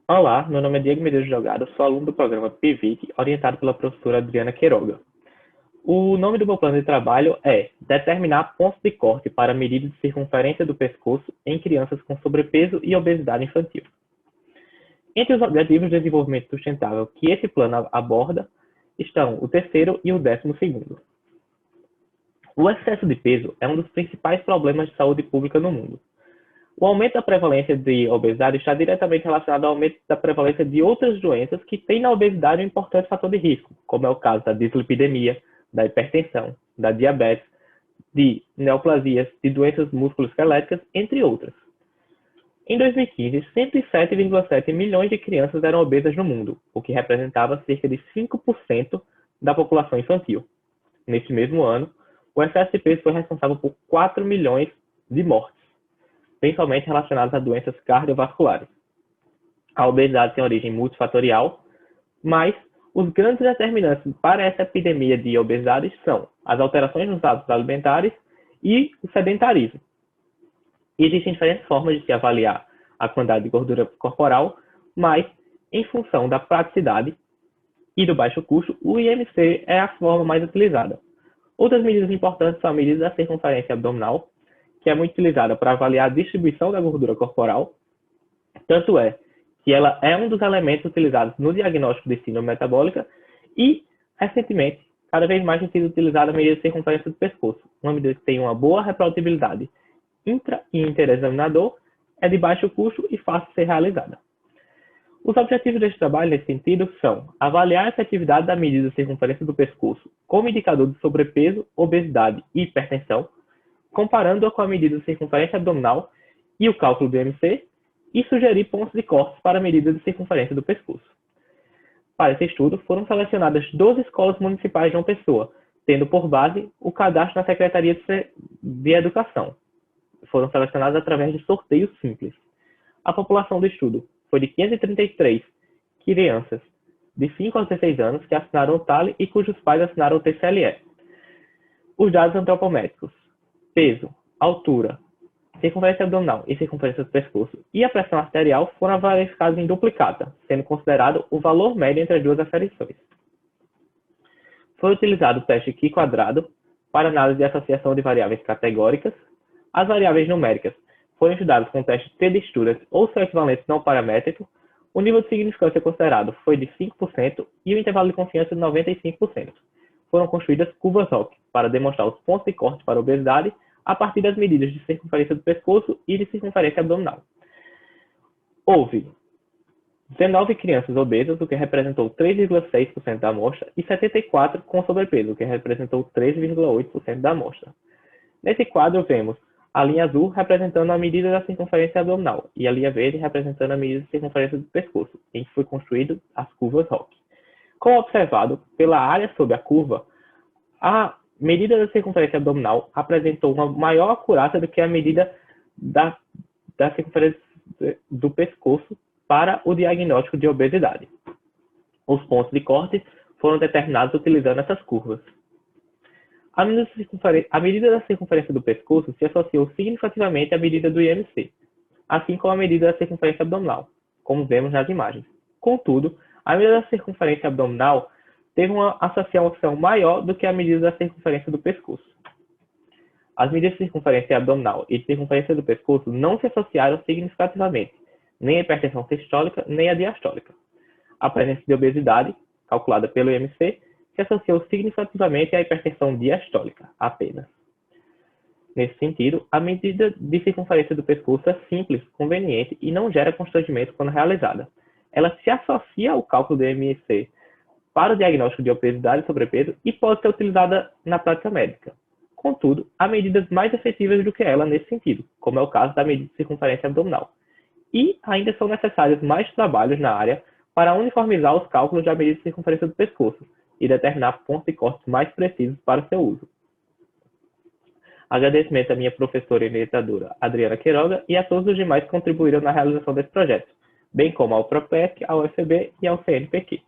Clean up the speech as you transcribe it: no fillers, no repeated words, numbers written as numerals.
Olá, meu nome é Diego Medeiros Delgado, sou aluno do programa PIVIC, orientado pela professora Adriana Queiroga. O nome do meu plano de trabalho é determinar pontos de corte para medida de circunferência do pescoço em crianças com sobrepeso e obesidade infantil. Entre os objetivos de desenvolvimento sustentável que esse plano aborda estão o terceiro e o 12º. O excesso de peso é um dos principais problemas de saúde pública no mundo. O aumento da prevalência de obesidade está diretamente relacionado ao aumento da prevalência de outras doenças que têm na obesidade um importante fator de risco, como é o caso da dislipidemia, da hipertensão, da diabetes, de neoplasias, de doenças musculoesqueléticas, entre outras. Em 2015, 107,7 milhões de crianças eram obesas no mundo, o que representava cerca de 5% da população infantil. Neste mesmo ano, o excesso de peso foi responsável por 4 milhões de mortes, principalmente relacionadas a doenças cardiovasculares. A obesidade tem origem multifatorial, mas os grandes determinantes para essa epidemia de obesidade são as alterações nos hábitos alimentares e o sedentarismo. Existem diferentes formas de se avaliar a quantidade de gordura corporal, mas, em função da praticidade e do baixo custo, o IMC é a forma mais utilizada. Outras medidas importantes são a medida da circunferência abdominal, que é muito utilizada para avaliar a distribuição da gordura corporal. Tanto é que ela é um dos elementos utilizados no diagnóstico de síndrome metabólica e, recentemente, cada vez mais tem sido utilizada a medida de circunferência do pescoço, uma medida que tem uma boa reprodutibilidade intra e interexaminador, é de baixo custo e fácil de ser realizada. Os objetivos deste trabalho, nesse sentido, são avaliar a efetividade da medida de circunferência do pescoço como indicador de sobrepeso, obesidade e hipertensão, comparando-a com a medida de circunferência abdominal e o cálculo do IMC, e sugerir pontos de corte para a medida de circunferência do pescoço. Para esse estudo, foram selecionadas 12 escolas municipais de João Pessoa, tendo por base o cadastro na Secretaria de Educação. Foram selecionadas através de sorteio simples. A população do estudo foi de 533 crianças de 5 a 16 anos que assinaram o TALE e cujos pais assinaram o TCLE. Os dados antropométricos: peso, altura, circunferência abdominal e circunferência do pescoço e a pressão arterial foram verificados em duplicata, sendo considerado o valor médio entre as duas aferições. Foi utilizado o teste Q-quadrado para análise de associação de variáveis categóricas. As variáveis numéricas foram estudadas com o teste T-de-Student ou seu equivalente não paramétrico. O nível de significância considerado foi de 5% e o intervalo de confiança de 95%. Foram construídas curvas ROC para demonstrar os pontos de corte para a obesidade a partir das medidas de circunferência do pescoço e de circunferência abdominal. Houve 19 crianças obesas, o que representou 3,6% da amostra, e 74 com sobrepeso, o que representou 13,8% da amostra. Nesse quadro, vemos a linha azul representando a medida da circunferência abdominal e a linha verde representando a medida de circunferência do pescoço, em que foi construído as curvas ROC. Como observado, pela área sob a curva, a medida da circunferência abdominal apresentou uma maior acurácia do que a medida da circunferência do pescoço para o diagnóstico de obesidade. Os pontos de corte foram determinados utilizando essas curvas. A medida da circunferência do pescoço se associou significativamente à medida do IMC, assim como a medida da circunferência abdominal, como vemos nas imagens. Contudo, a medida da circunferência abdominal teve uma associação maior do que a medida da circunferência do pescoço. As medidas de circunferência abdominal e de circunferência do pescoço não se associaram significativamente, nem a hipertensão sistólica, nem a diastólica. A presença de obesidade, calculada pelo IMC, se associou significativamente à hipertensão diastólica, apenas. Nesse sentido, a medida de circunferência do pescoço é simples, conveniente e não gera constrangimento quando realizada. Ela se associa ao cálculo do IMC para o diagnóstico de obesidade e sobrepeso e pode ser utilizada na prática médica. Contudo, há medidas mais efetivas do que ela nesse sentido, como é o caso da medida de circunferência abdominal. E ainda são necessários mais trabalhos na área para uniformizar os cálculos da medida de circunferência do pescoço e determinar pontos de corte mais precisos para seu uso. Agradecimento à minha professora e orientadora Adriana Queiroga e a todos os demais que contribuíram na realização desse projeto, bem como ao PROPEC, ao UFB e ao CNPq.